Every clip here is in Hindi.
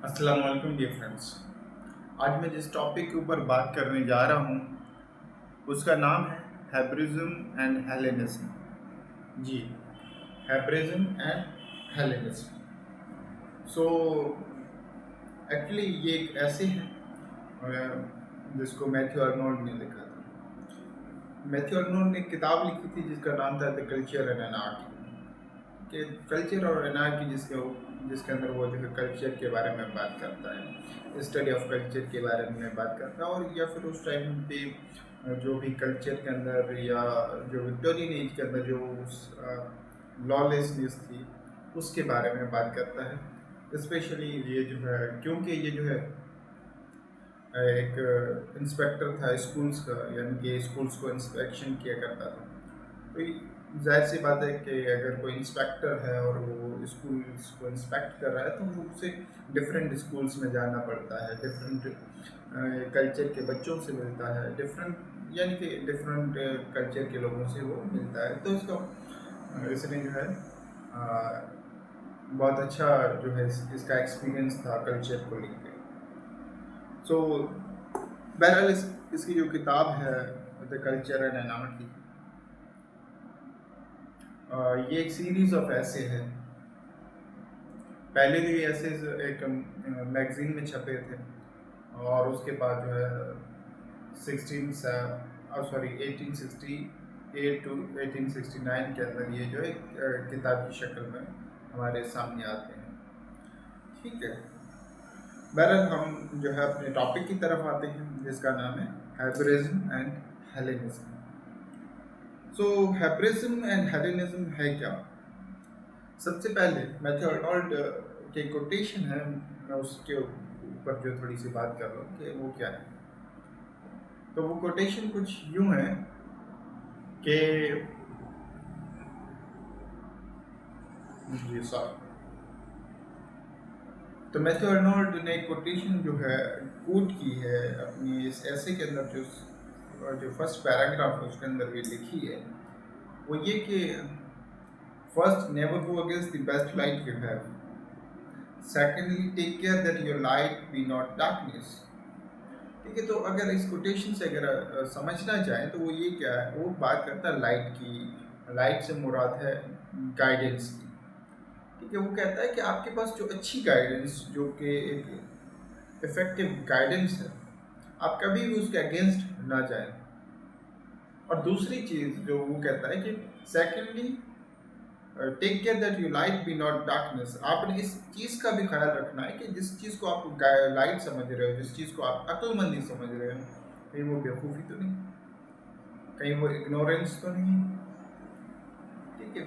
अस्सलाम वालेकुम डियर फ्रेंड्स। आज मैं जिस टॉपिक के ऊपर बात करने जा रहा हूँ उसका नाम है हेब्रिज्म एंड हेलेनिज्म। जी, Hebraism and Hellenism. So actually ये एक ऐसे है जिसको मैथ्यू आर्नोल्ड ने लिखा था। मैथ्यू आर्नोल्ड ने एक किताब लिखी थी जिसका नाम था द कल्चर एंड एनार्की। कि कल्चर और एनार्की जिसके अंदर वो जो है कल्चर के बारे में बात करता है, स्टडी ऑफ कल्चर के बारे में बात करता है, और या फिर उस टाइम पे जो भी कल्चर के अंदर या जो विक्टोरियन एज के अंदर जो लॉलेसनेस थी उसके बारे में बात करता है। स्पेशली ये जो है, क्योंकि ये जो है एक इंस्पेक्टर था स्कूल्स का, यानी कि स्कूल्स को इंस्पेक्शन किया करता था। तो जाहिर सी बात है कि अगर कोई इंस्पेक्टर है और वो स्कूल्स को इंस्पेक्ट कर रहा है तो वो उसे डिफरेंट स्कूल्स में जाना पड़ता है, डिफरेंट कल्चर के बच्चों से मिलता है, डिफरेंट यानी कि डिफरेंट कल्चर के लोगों से वो मिलता है। तो इसने जो है बहुत अच्छा जो है इसका एक्सपीरियंस था कल्चर को लेकर। सो बहरहाल इसकी जो किताब है द कल्चर एंड एनार्की, ये एक सीरीज ऑफ ऐसे है। पहले भी ऐसे एक मैगजीन में छपे थे, और उसके बाद जो है 1868 टू 1869 के अंदर ये जो है किताब की शक्ल में हमारे सामने आते हैं। ठीक है, बहरहाल हम जो है अपने टॉपिक की तरफ आते हैं जिसका नाम है Hebraism and Hellenism. So हेब्रिज्म and Hellenism है क्या? सबसे पहले मैथ्यू आर्नोल्ड के कोटेशन है, मैं उसके ऊपर जो थोड़ी सी बात कर रहा हूँ कि वो क्या है। तो वो कोटेशन कुछ यूं है कि जी सॉरी, तो मैथ्यू आर्नोल्ड ने कोटेशन जो है कोट की है अपनी इस ऐसे के अंदर, जो फर्स्ट पैराग्राफ है उसके अंदर ये लिखी है, वो ये कि first never go against the best light you have, secondly take care that your light be not darkness. ठीक है, तो अगर इस कोटेशन से अगर समझना चाहें तो वो ये क्या है, वो बात करता है लाइट की। लाइट से मुराद है गाइडेंस की। ठीक है, वो कहता है कि आपके पास जो अच्छी गाइडेंस, जो कि एक इफेक्टिव गाइडेंस है, आप कभी भी उसके अगेंस्ट ना जाएं। और दूसरी चीज़ जो वो कहता है कि secondly take care that you light be not darkness. आपने इस चीज़ का भी ख्याल रखना है कि जिस चीज़ को आप लाइट समझ रहे हो, जिस चीज़ को आप अक्लमंदी समझ रहे हो, कहीं वो बेवकूफ़ी तो नहीं, कहीं वो इग्नोरेंस तो नहीं। ठीक है,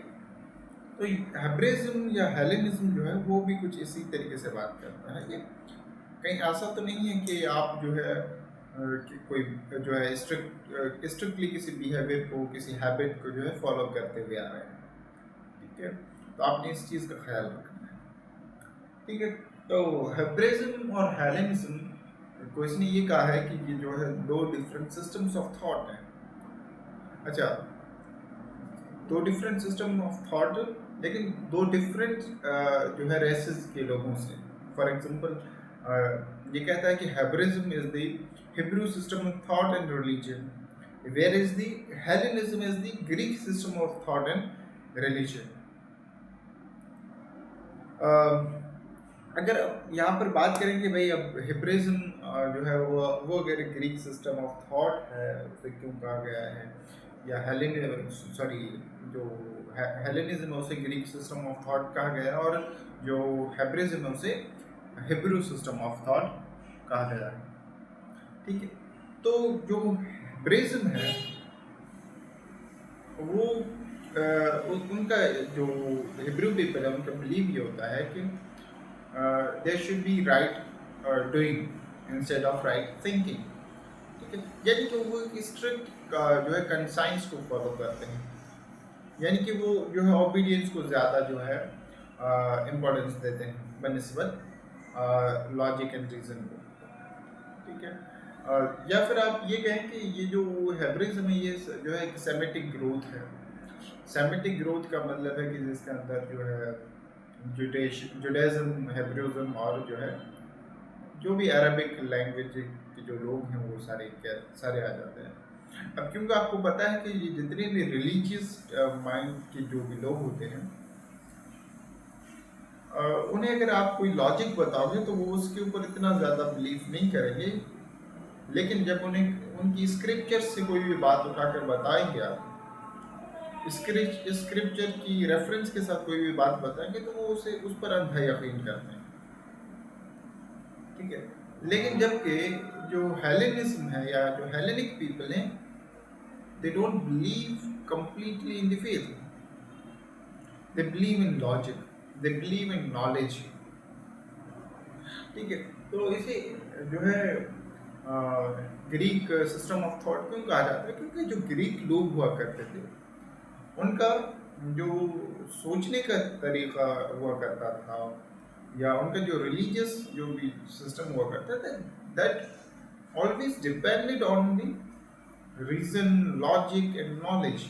तो हेब्रिज्म या हेलेनिज्म जो है वो भी कुछ इसी तरीके से बात करता है कि कहीं ऐसा तो नहीं है कि आप जो है कि कोई जो है स्ट्रिक्टली किसी बिहेवियर को, किसी हैबिट को जो है फॉलो करते हुए आ रहे हैं। ठीक है, तो आपने इस चीज़ का ख्याल रखना है। ठीक है, तो हेब्रिज्म और हेलेनिज्म को इसने ये कहा है कि ये जो है दो डिफरेंट सिस्टम्स ऑफ थॉट हैं। अच्छा, दो डिफरेंट सिस्टम ऑफ थॉट, लेकिन दो डिफरेंट जो है रेसेस के लोगों से। फॉर एग्जांपल ये कहता है कि Hebraism is the Hebrew system of thought and religion, where is the Hellenism is the Greek system of thought and religion. अगर यहाँ पर बात करें कि भाई अब हिब्रिज्म जो है वो अगर ग्रीक सिस्टम ऑफ थॉट है उसे क्यों कहा गया है, या हेलेन सॉरी जो हेलेनिज्म है उसे ग्रीक सिस्टम ऑफ थॉट कहा गया है, और जो हेब्रिज्म है उसे हिब्रू सिस्टम ऑफ थॉट कहा गया है। ठीक है, तो जो हेब्रिज्म है वो उनका जो हिब्रू पीपल है उनका बिलीव ये होता है कि there should be right doing instead of right thinking. ठीक है, यानी कि वो एक स्ट्रिक्ट जो है कंसाइंस को फॉलो करते हैं, यानी कि वो जो है ओबीडियंस को ज़्यादा जो है इम्पोर्टेंस देते हैं बनस्बत लॉजिक एंड रीजन को। ठीक है, या फिर आप ये कहें कि ये जो हेब्रिज्म है ये जो है एक सेमेटिक ग्रोथ है। सेमेटिक ग्रोथ का मतलब है कि जिसके अंदर जो है जुडाइज्म, हेब्रिज्म और जो है जो भी अरबिक लैंग्वेज के जो लोग हैं वो सारे आ जाते हैं। अब क्योंकि आपको पता है कि ये जितने भी रिलीजियस माइंड के जो भी लोग होते हैं, उन्हें अगर आप कोई लॉजिक बताओगे तो वो उसके ऊपर इतना ज़्यादा बिलीव नहीं करेंगे। लेकिन जब उन्हें उनकी स्क्रिप्चर से कोई भी बात उठाकर बताएंगे आप, स्क्रिप्चर की रेफरेंस के साथ कोई भी बात बताएंगे, तो वो उसे उस पर अंधा यकीन करते हैं। ठीक है। लेकिन जबकि जो हेलेनिज्म है या जो हेलेनिक पीपल हैं, they don't believe completely in the faith, they believe in logic, they believe in knowledge. ठीक है। तो इसे जो है ग्रीक सिस्टम ऑफ थॉट क्यों कहा जाता है? क्योंकि जो ग्रीक लोग हुआ करते थे, उनका जो सोचने का तरीका हुआ करता था, या उनका जो रिलीजियस जो भी सिस्टम हुआ करता था, that always depended on the reason, logic and knowledge.